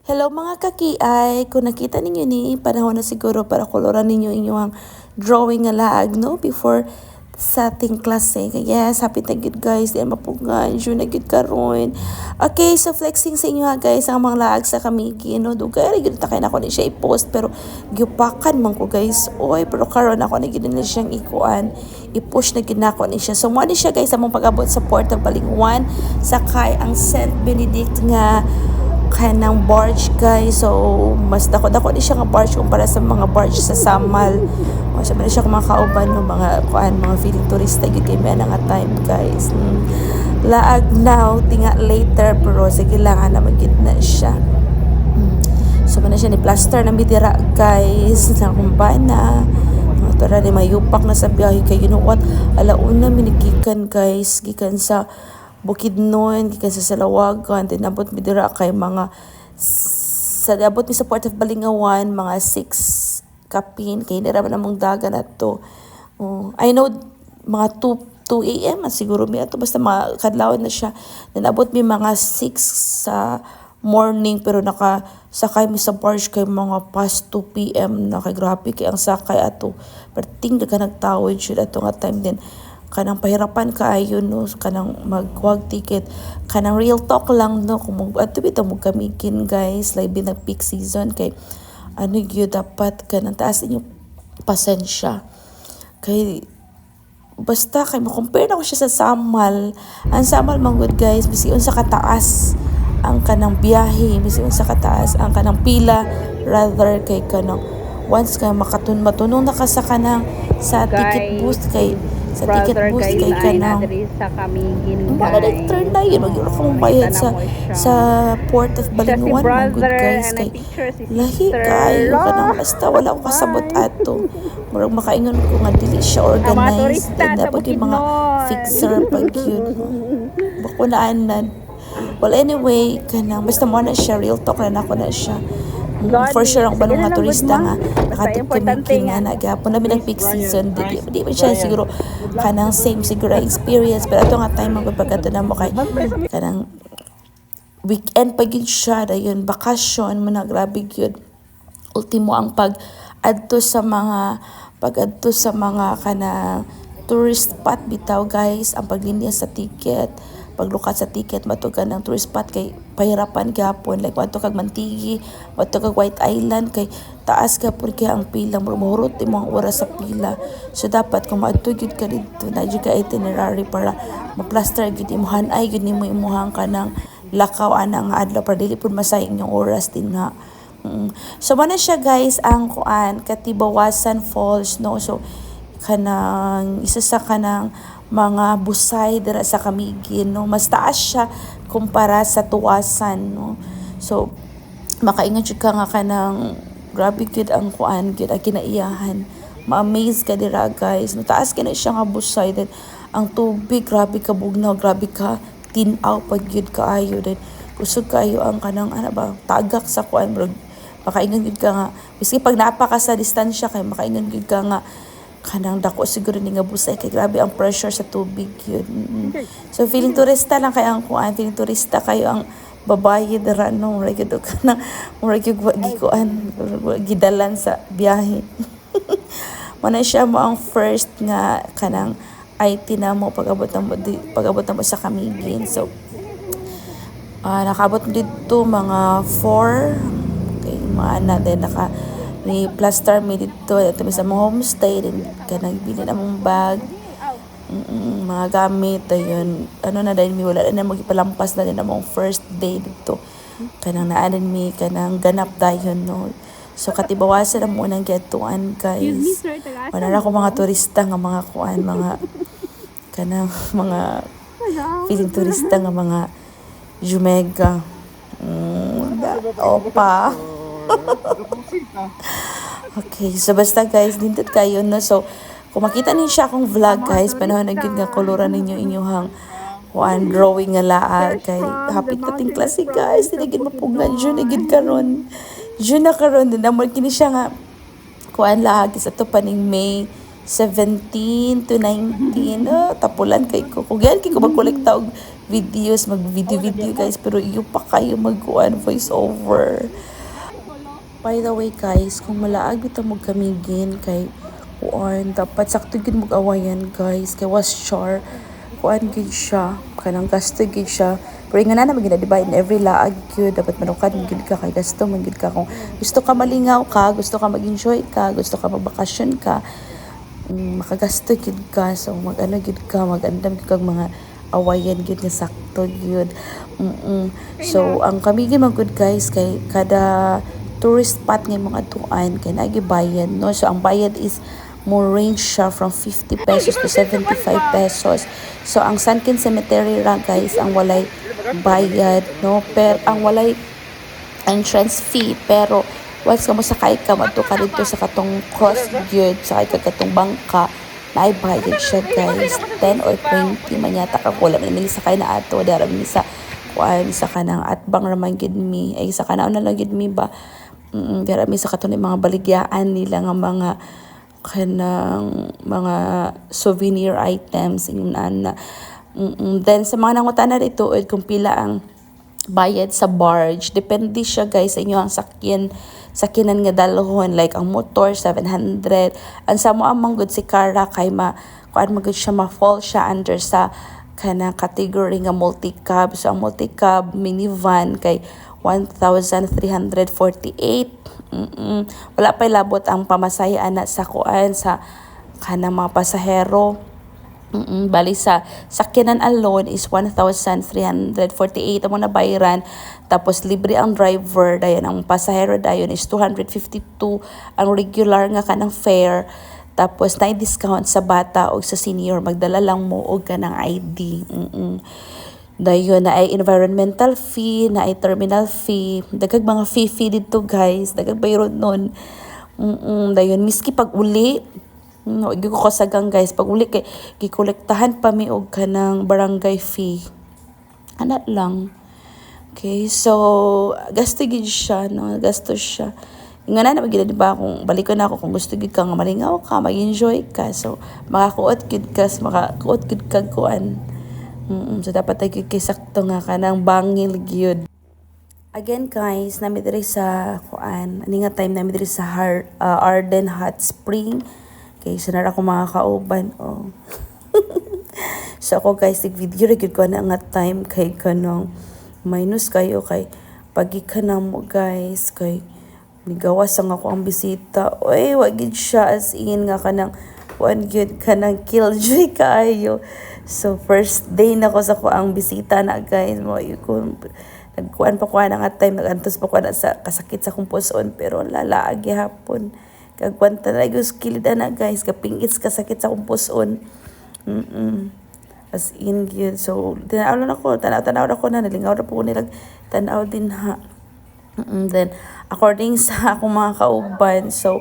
Hello mga kakiay, kung nakita ninyo ni panahon na siguro para koloran ninyo inyong drawing nga laag no before sa ating klase. Kaya yes, happy na good guys, di mapungan, June na good karon. Okay, so flexing sa inyo ha guys ang mga laag sa kamigi no. Dugay gyud ta kay nako ni siya i-post pero gyupakan man ko guys. Oy, pero karon ako na gyud na siyang ikuan. I-push na gyud nako ni siya. So mo ni siya guys among pag-abot sa Port of Balingwan sakay ang Saint Benedict nga kanang barge guys. So mas dako-dako di siya nga barge kumpara sa mga barge sa Samal. O siya man siya kumakauban ng mga mga feeling turista gyud kay nga time guys. Laag now tinga later pero sige lang na magid na siya. So man siya ni plaster na midira guys sa kumpana. Tara di mayupak na sa biyahe kay you know what alauna minigikan guys gikan sa Bukidnon, gikan sa Salawagan, then abot mi dira kay mga sa abot mi sa Port of Balingawan, mga 6 kapin kay dira man among dagan ato. I know mga 2 a.m. siguro mi ato basta makadlawon na siya. Then abot mi mga 6 sa morning pero sakay mi sa barge kay mga past 2 p.m. na kay grabe kay ang sakay ato. Perting daga nagtawid siya ato nga time din kanang pahirapan kaayo no kanang magkuwag ticket kanang real talk lang no kung ato bitaw mo kamikin guys labi na peak season kay ano gyud dapat kanang taas inyo pasensya kay basta kay mo compare na ko siya sa Samal. Ang Samal man good guys bisiun sa kataas ang kanang biyahe bisiun sa kataas ang kanang pila rather kay kanang once kay matunong na ka sa kanang sa ticket booth kay sa ticket booth kay kanang sa Kamigin mga nag-turn na yun mag-iro kong bayad sa Port of Balingawan mga good guys kay lahi kayo kanang basta wala ko kasabot ato murag makaingon ko nga dili siya organized and dapat yung mga fixer pag yun bakunaanan well anyway kanang basta mo na siya real talk na ako na siya. For sure ang banong mga turista nga nakatugkamikin nga nagapon namin ang peak season di ba siya siguro kanang same siguro experience pero ato nga time magpagato na mo kay kanang weekend pag yun siya dayon bakasyon mo na grabe yun ultimo ang pag-adto sa mga kanang tourist spot bitaw guys ang paglinya sa ticket paglukat sa ticket matugan ng tourist spot kay pahirapan gapon like wato kag Mantigi wato kag White Island kay taas gapon kay ang pila mahurot imong oras sa pila so dapat kung maadto gyud ka didto na gyud ka itinerary para maplaster gyud imuhan ay gyud nimo imuhang kanang lakaw ana nga adlaw para dili pud masayang yung oras din nga. So mana siya guys ang kuan Katibawasan Falls no so kanang isa sa kanang mga busay dira sa Kamigin no mas taas siya kumpara sa Tuwasan no so makaingon jud ka nga kanang grabe gid ang kuan gid ang kinaiyahan ma-amaze ka dira guys no taas kini siya nga busay then ang tubig grabe ka bugnaw grabe ka tinaw pag gyud kaayo then kusog kaayo ang kanang ana ba tagak sa kuan bro makaingon gid ka nga biski pag napaka sa distansya kay makaingon gid ka nga kanang dako siguro ni nga busay kay grabe ang pressure sa tubig yun. So feeling turista lang kay ang kuan feeling turista kayo ang babae dira no murag gyud kanang murag gyud gikuan gidalan sa biyahe. Mana siya mo ang first nga kanang IT na mo pag-abot mo sa Kamigin. So nakabot dito mga 4 kay mga ana din ni plaster mi dito ito mi sa mga homestay din kanang bili na mong bag mga gamit ayun ano na dahil mi wala na magipalampas na din among first day dito kanang naanan mi kanang ganap dayon no so Katibawasan ang unang gatuan guys wala na ko mga turista nga mga kuan mga kanang mga feeling turista nga mga Jumega opa. Okay, so basta guys, dindot kayo no. So, kung makita niyo siya akong vlog guys, panahon na gyud nga koloran ninyo inyong kuan drawing nga laag kay hapit nating klase guys, dili gyud mapugan June gyud karon. June na karon din amo kini siya nga kuan laag sa to paning May 17 to 19. Tapulan kay ko. Kung yan kay ko magkolekta og videos, mag-video guys, pero iyo pa kayo mag-kuan voice over. By the way guys, kung malaag bitaw mo kamigin kay kuan, dapat sakto gid mo awayan guys, kay was sure kuan gid siya, kanang gasto gid siya. Pero nga na magina diba in every laag gyud dapat manukad gid ka kay gasto man gid ka kung gusto ka malingaw ka, gusto ka mag-enjoy ka, gusto ka magbakasyon ka, makagasto gid ka. So mag-ano gid ka, mag-andam gid kag mga awayan gid nga sakto gyud. So ang kami gid man good guys kay kada tourist spot nga mga tuan kay nagibayad no. So ang bayad is more range siya from 50 pesos to 75 pesos. So ang Sunken Cemetery ra guys ang walay bayad no, pero ang walay entrance fee, pero once ka mo sakay ka madto ka dito sa katong cross gyud sakay ka katong bangka na ay bayad siya guys 10 or 20 man yata ka wala man sakay na ato dara mi sa kuan sa kanang atbang raman gid mi ay sa kanang na lang gid mi ba. Dara mi sa katon mga baligyaan nila nga mga kanang mga souvenir items inana. Then sa mga nangutana dito kung pila ang bayad sa barge, depende siya guys sa inyo ang sakyanan nga dalhon, like ang motor 700, ang samo among good si Cara kay kuan magud siya ma-fall siya under sa kana category nga multi-cab. So ang multi-cab minivan kay 1,348. Wala pa labot ang pamasahe ana sa kuan sa kanang mga pasahero. Bali sa sakyanan alone is 1,348 ang na bayaran, tapos libre ang driver dayon, ang pasahero dayon is 252 ang regular nga kanang fare, tapos na discount sa bata o sa senior magdala lang mo og kanang ID. Dayon na ay environmental fee, na ay terminal fee, dagag mga fee dito guys, dagag bayron nun. Dayon miski pag uli no, igi ko kasagang guys pag uli kay gikolektahan pa mi og kanang barangay fee ana lang. Okay, so gasto gid siya no, gasto siya nga na magila diba kung balik ko na ako kung gusto gid ka nga malingaw ka mag-enjoy ka, so makakuot gid ka makakuot gid kag kuan. So dapat ay kay sakto nga kanang bangil gyud. Again guys, nami diri sa kuan ani nga time nami diri sa Arden Hot Spring kay sanar ako mga kauban so ako guys nag-video gyud ko na nga time kay kanang minus kayo kay pagi ka na mo guys kay migawas ang ako ang bisita. Oy wagid siya as in nga kanang kuan gyud kanang killjoy kayo. So first day na ko sa ko ang bisita na guys mo ko nagkuan pa ko na nga time nagantos pa ko na sa kasakit sa kong puson, pero lalaagi hapon kagkuan ta na gyud kilid na guys kapingits kasakit sa kong puson. As in gyud. So tanaw na ko na nalingaw na po ko nilang tanaw din ha. Then according sa akong mga kauban, so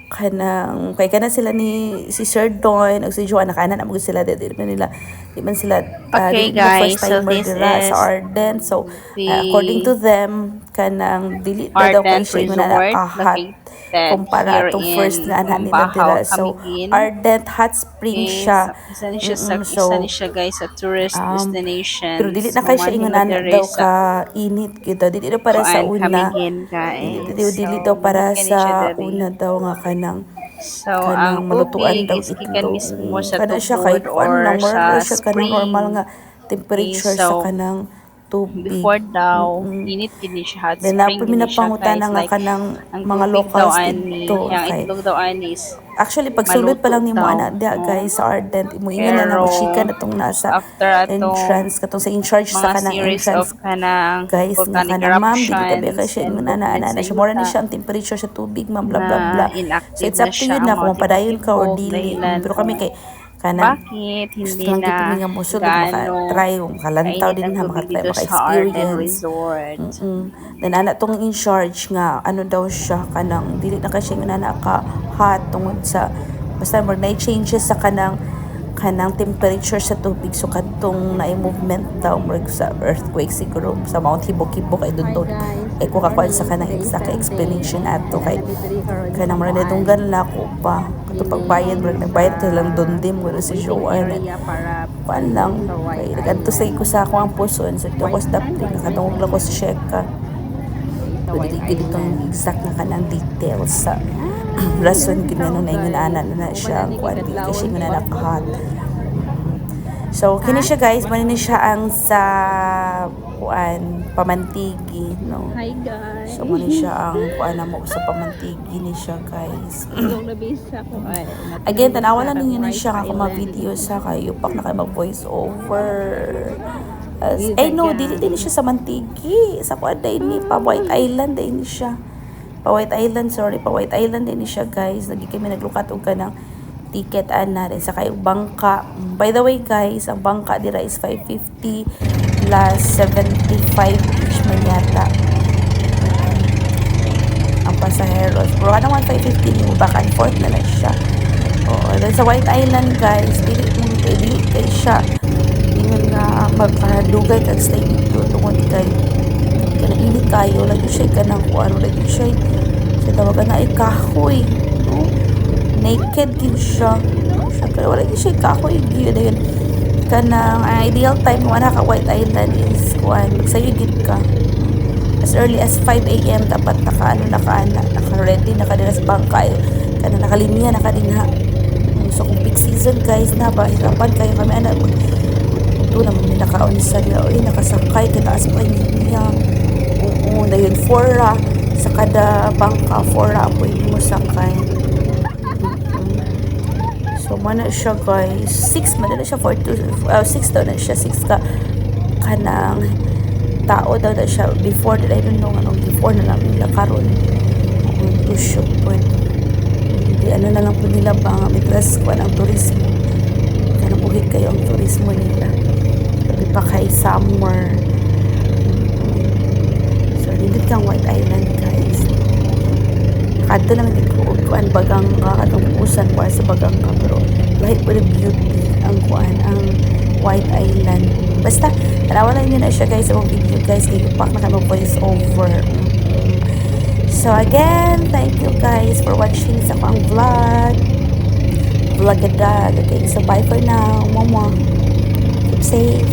kanang kay kana sila ni si Sir Don ug si Joanna kana na mo sila di man sila Okay guys, first so timer this dira is sa Arden. So the according to them kanang dili na daw kay Arden siya nga Resort nakahat located kumpara here to in first nga na nila Bahaw, dira. So Camiguin. Ardent Hot Spring Okay, siya. so, isa So ni siya guys sa tourist destination. pero dili na kay siya ingon ana daw ka init gyud, dili daw para sa una. Camiguin guys. Dili daw para sa una daw nga kanang So, kanang ang malutuan tubig daw is gikan itlog. mismo sa Kada siya kay tubod kuan or lang sa siya kanang spring. normal nga temperature Okay, sa so, kanang tubig. Before daw, init gini siya, hot Then spring napoy gini siya minapangutana guys. nga Like, kanang ang mga tubig locals daw ani, dito yung kay itlog daw ani is actually pagsulod pa lang nimo ana maluto dia daw. guys sa Ardent imo ingon na Pero, chika na tong nasa after atong entrance katong sa in charge sa mga kanang series entrance of kanang guys nga volcanic kanang ma'am dili tabi eruptions ka siya and ingon na movements na sa siya mura ni yuta siya ang temperature sa tubig ma'am bla bla na bla. So inactive it's up na to siya you ang na kung mga padayon ka or tibok dili. dahilan Pero kami kung kay kanang bakit gusto hindi lang gid kami na nga musod gaano maka-try makalantaw kainit din ang ha tubig maka-try dito sa Arden maka-experience. Resort. Then ana tong in charge nga ano daw siya kanang dili na kasi nga naka hot tungod sa basta more na changes sa kanang kanang temperature sa tubig so kadtong naay movement daw murag sa earthquake siguro sa Mount Hibok-Hibok ay dundon ay ko kakuan sa kanang exact explanation ato kay kanang murag nadunggan la ko pa kato pagbayad murag nagbayad ka lang dundim murag si Joanne kuan lang kay nagadto sa ko sa akong puson sa ko sa dapli nakadungog lang ko sa Sheka pwede itong exact na kanang details sa rason gid nga na ingon na siya ang kuan kasi nga nakahat. So kini siya guys, man ni siya ang sa kuan pamantigi no. Hi guys. So man ni siya ang kuan mo sa pamantigi ni siya guys. Again tanawa lang ninyo ni siya ako ma-video sa kayo pak na kay mag voice over. No, dili din siya sa mantigi. Sa kuan day ni pa White Island day ni siya. Pa White Island din siya guys. Lagi kami naglukat og kanang ticket ana rin sa kayong bangka. By the way guys, ang bangka dira is 550 plus 75 each man yata. Ang pasaheros. Pero ano man 550 ni back and forth na lang siya. Oo, then sa White Island guys, dili kay siya. Ingon nga magkadugay kag stay dito tungod kay init kayo lagi siya kanang kuan lagi siya sa tawagan na ay kahoy no? Naked gid siya pero wala gid siya kahoy gid ayun kanang ideal time mo na ka White Island is kuan magsayo gid ka as early as 5 AM dapat naka-ready na kadira sa bangka kanang nakalinya na kadinha so kung peak season guys na ba hirapan kayo kami ana ito naman may nakaon sa nila nakasakay kataas pa niya. Oo, dahil 4 sa kada bangka 4 pwede mo sakay. So mana siya guys 6 man na siya 6 daw na siya 6 ka kanang tao daw na siya before that I don't know anong before na lang nila karon to show point hindi ano na lang po nila bang mitras ko ang turismo kaya buhit kayo ang turismo nila sabi pa kay summer. Dito kang White Island guys. Kadto naman ko kuan bagang katungkusan para sa bagang ka pero lahi po the beauty ang kuan ang White Island. Basta tanawan lang niyo na siya guys sa video guys kay pak na kamo voice over. So again, thank you guys for watching sa akong vlogadag. Okay, so bye for now. Mama. Keep safe.